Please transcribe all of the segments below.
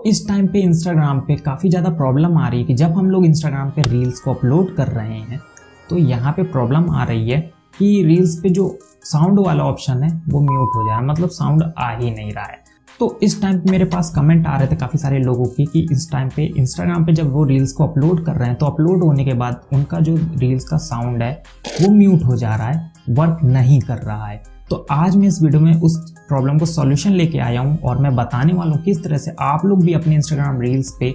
इस टाइम पे इंस्टाग्राम पे काफ़ी ज़्यादा प्रॉब्लम आ रही है कि जब हम लोग इंस्टाग्राम पे रील्स को अपलोड कर रहे हैं तो यहाँ पे प्रॉब्लम आ रही है कि रील्स पे जो साउंड वाला ऑप्शन है वो म्यूट हो जा रहा है, मतलब साउंड आ ही नहीं रहा है। तो इस टाइम पे मेरे पास कमेंट आ रहे थे काफ़ी सारे लोगों की कि इस टाइम पे इंस्टाग्राम पे जब वो रील्स को अपलोड कर रहे हैं तो अपलोड होने के बाद उनका जो रील्स का साउंड है वो म्यूट हो जा रहा है, वर्क नहीं कर रहा है। तो आज मैं इस वीडियो में उस प्रॉब्लम को सॉल्यूशन लेके आया हूँ और मैं बताने वाला हूँ किस तरह से आप लोग भी अपने इंस्टाग्राम रील्स पे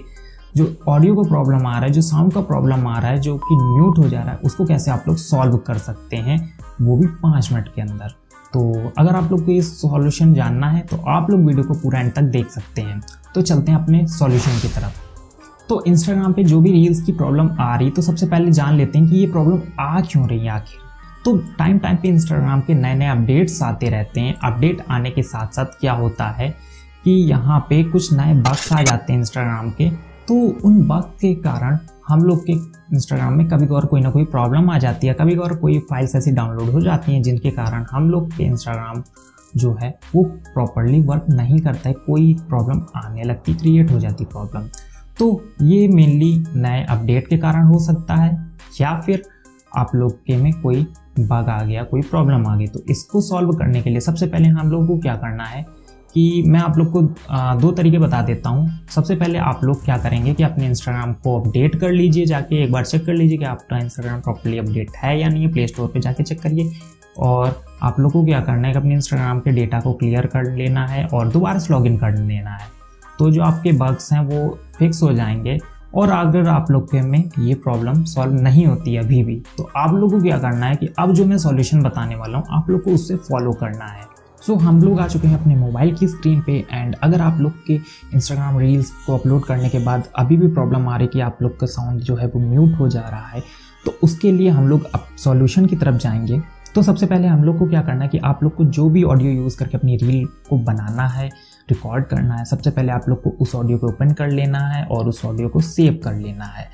जो ऑडियो का प्रॉब्लम आ रहा है, जो साउंड का प्रॉब्लम आ रहा है, जो कि म्यूट हो जा रहा है, उसको कैसे आप लोग सॉल्व कर सकते हैं, वो भी 5 मिनट के अंदर। तो अगर आप लोग को ये सॉल्यूशन जानना है तो आप लोग वीडियो को पूरा एंड तक देख सकते हैं। तो चलते हैं अपने सॉल्यूशन की तरफ। तो इंस्टाग्राम पे जो भी रील्स की प्रॉब्लम आ रही, तो सबसे पहले जान लेते हैं कि ये प्रॉब्लम आ क्यों रही है आखिर। तो टाइम पे इंस्टाग्राम के नए नए अपडेट्स आते रहते हैं। अपडेट आने के साथ साथ क्या होता है कि यहाँ पे कुछ नए बग्स आ जाते हैं इंस्टाग्राम के। तो उन बग के कारण हम लोग के इंस्टाग्राम में कभी कभार कोई ना कोई प्रॉब्लम आ जाती है, कभी कभार कोई फाइल्स ऐसी डाउनलोड हो जाती हैं जिनके कारण हम लोग के इंस्टाग्राम जो है वो प्रॉपरली वर्क नहीं करता है, कोई प्रॉब्लम आने लगती, क्रिएट हो जाती प्रॉब्लम। तो ये मेनली नए अपडेट के कारण हो सकता है या फिर आप लोग के में कोई बग आ गया, कोई प्रॉब्लम आ गई। तो इसको सॉल्व करने के लिए सबसे पहले हम लोग को क्या करना है कि मैं आप लोग को 2 तरीके बता देता हूँ। सबसे पहले आप लोग क्या करेंगे कि अपने इंस्टाग्राम को अपडेट कर लीजिए, जाके एक बार चेक कर लीजिए कि आपका इंस्टाग्राम प्रॉपर्ली अपडेट है या नहीं है। प्ले स्टोर पे जाके चेक करिए। और आप लोग को क्या करना है कि अपने इंस्टाग्राम के डेटा को क्लियर कर लेना है और दोबारा से लॉगिन कर लेना है। तो जो आपके बग्स हैं वो फिक्स हो जाएंगे। और अगर आप लोग के में ये प्रॉब्लम सॉल्व नहीं होती अभी भी, तो आप लोगों को क्या करना है कि अब जो मैं सॉल्यूशन बताने वाला हूँ आप लोग को उससे फॉलो करना है। सो हम लोग आ चुके हैं अपने मोबाइल की स्क्रीन पे। एंड अगर आप लोग के इंस्टाग्राम रील्स को अपलोड करने के बाद अभी भी प्रॉब्लम आ रही है कि आप लोग का साउंड जो है वो म्यूट हो जा रहा है, तो उसके लिए हम लोग अब सॉल्यूशन की तरफ जाएंगे। तो सबसे पहले हम लोग को क्या करना है कि आप लोग को जो भी ऑडियो यूज़ करके अपनी रील को बनाना है, रिकॉर्ड करना है, सबसे पहले आप लोग को उस ऑडियो को ओपन कर लेना है और उस ऑडियो को सेव कर लेना है।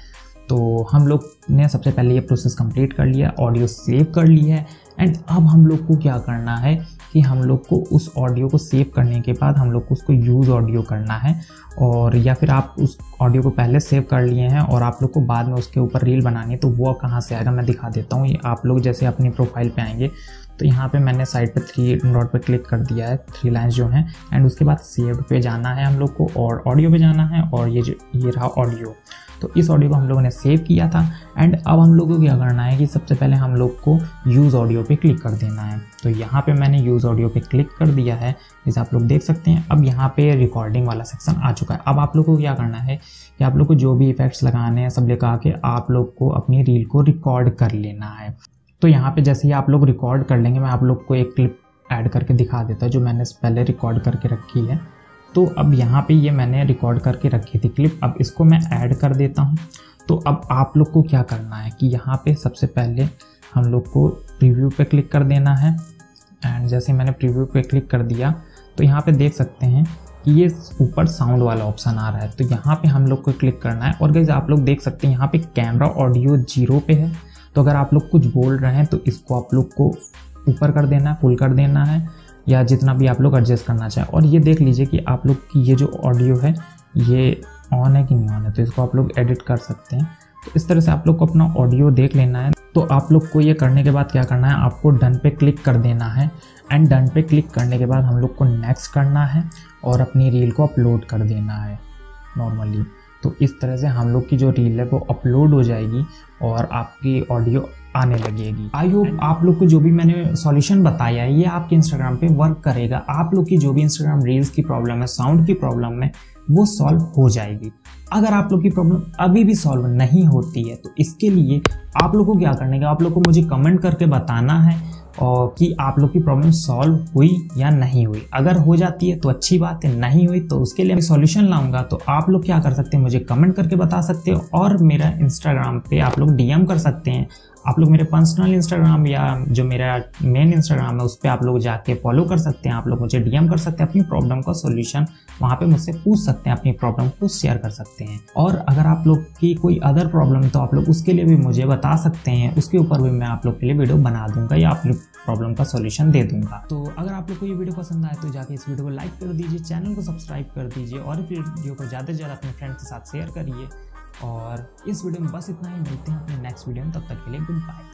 तो हम लोग ने सबसे पहले ये प्रोसेस कंप्लीट कर लिया, ऑडियो सेव कर ली है। एंड अब हम लोग को क्या करना है कि हम लोग को उस ऑडियो को सेव करने के बाद हम लोग को उसको यूज़ ऑडियो करना है। और या फिर आप उस ऑडियो को पहले सेव कर लिए हैं और आप लोग को बाद में उसके ऊपर रील बनानी है, तो वो कहाँ से आएगा मैं दिखा देता हूँ। ये आप लोग जैसे अपनी प्रोफाइल पे आएंगे तो यहाँ पे मैंने साइड पे 3 डॉट पे क्लिक कर दिया है, 3 लाइन्स जो हैं। एंड उसके बाद सेव पे जाना है हम लोग को और ऑडियो पे जाना है। और ये रहा ऑडियो। तो इस ऑडियो को हम लोगों ने सेव किया था। एंड अब हम लोगों को क्या करना है कि सबसे पहले हम लोग को यूज़ ऑडियो पे क्लिक कर देना है। तो यहाँ पे मैंने यूज़ ऑडियो पे क्लिक कर दिया है, जैसे आप लोग देख सकते हैं। अब यहाँ पे रिकॉर्डिंग वाला सेक्शन आ चुका है। अब आप लोग को क्या करना है कि आप लोग को जो भी इफेक्ट्स लगाने हैं सब लगा के आप लोग को अपनी रील को रिकॉर्ड कर लेना है। तो यहाँ पे जैसे ही आप लोग रिकॉर्ड कर लेंगे, मैं आप लोग को एक क्लिप ऐड करके दिखा देता हूँ जो मैंने पहले रिकॉर्ड करके रखी है। तो अब यहाँ पे ये मैंने रिकॉर्ड करके रखी थी क्लिप, अब इसको मैं ऐड कर देता हूँ। तो अब आप लोग को क्या करना है कि यहाँ पे सबसे पहले हम लोग को प्रीव्यू पे क्लिक कर देना है। एंड जैसे मैंने प्रीव्यू पे क्लिक कर दिया तो यहाँ पे देख सकते हैं कि ये ऊपर साउंड वाला ऑप्शन आ रहा है। तो यहाँ पे हम लोग को क्लिक करना है। और गाइस आप लोग देख सकते हैं यहाँ पे कैमरा ऑडियो 0 पे है। तो अगर आप लोग कुछ बोल रहे हैं तो इसको आप लोग को ऊपर कर देना है, फुल कर देना है, या जितना भी आप लोग एडजस्ट करना चाहें। और ये देख लीजिए कि आप लोग की ये जो ऑडियो है ये ऑन है कि नहीं ऑन है, तो इसको आप लोग एडिट कर सकते हैं। तो इस तरह से आप लोग को अपना ऑडियो देख लेना है। तो आप लोग को ये करने के बाद क्या करना है, आपको डन पे क्लिक कर देना है। एंड डन पे क्लिक करने के बाद हम लोग को नेक्स्ट करना है और अपनी रील को अपलोड कर देना है नॉर्मली। तो इस तरह से हम लोग की जो रील है वो अपलोड हो जाएगी और आपकी ऑडियो आने लगेगी। आई होप आप लोग को जो भी मैंने सॉल्यूशन बताया है ये आपके इंस्टाग्राम पे वर्क करेगा। आप लोग की जो भी इंस्टाग्राम रील्स की प्रॉब्लम है, साउंड की प्रॉब्लम है, वो सॉल्व हो जाएगी। अगर आप लोग की प्रॉब्लम अभी भी सॉल्व नहीं होती है तो इसके लिए आप लोग को क्या करना है, आप लोग को मुझे कमेंट करके बताना है और कि आप लोग की प्रॉब्लम सॉल्व हुई या नहीं हुई। अगर हो जाती है तो अच्छी बात है, नहीं हुई तो उसके लिए मैं सॉल्यूशन लाऊंगा। तो आप लोग क्या कर सकते हैं, मुझे कमेंट करके बता सकते हो और मेरा इंस्टाग्राम पे आप लोग डीएम कर सकते हैं आप लोग मेरे पर्सनल इंस्टाग्राम या जो मेरा मेन इंस्टाग्राम है उस पर आप लोग जाके फॉलो कर सकते हैं। आप लोग मुझे डीएम कर सकते हैं, अपनी प्रॉब्लम का सॉल्यूशन वहाँ पे मुझसे पूछ सकते हैं, अपनी प्रॉब्लम को शेयर कर सकते हैं। और अगर आप लोग की कोई अदर प्रॉब्लम तो आप लोग उसके लिए भी मुझे बता सकते हैं, उसके ऊपर भी मैं आप लोग के लिए वीडियो बना दूंगा या अपनी प्रॉब्लम का सॉल्यूशन दे दूंगा। तो अगर आप लोग को ये वीडियो पसंद आए तो जाके इस वीडियो को लाइक कर दीजिए, चैनल को सब्सक्राइब कर दीजिए और वीडियो को ज़्यादा से ज़्यादा अपने फ्रेंड के साथ शेयर करिए। और इस वीडियो में बस इतना ही, मिलते हैं अपने नेक्स्ट वीडियो में, तब तक के लिए गुड बाय।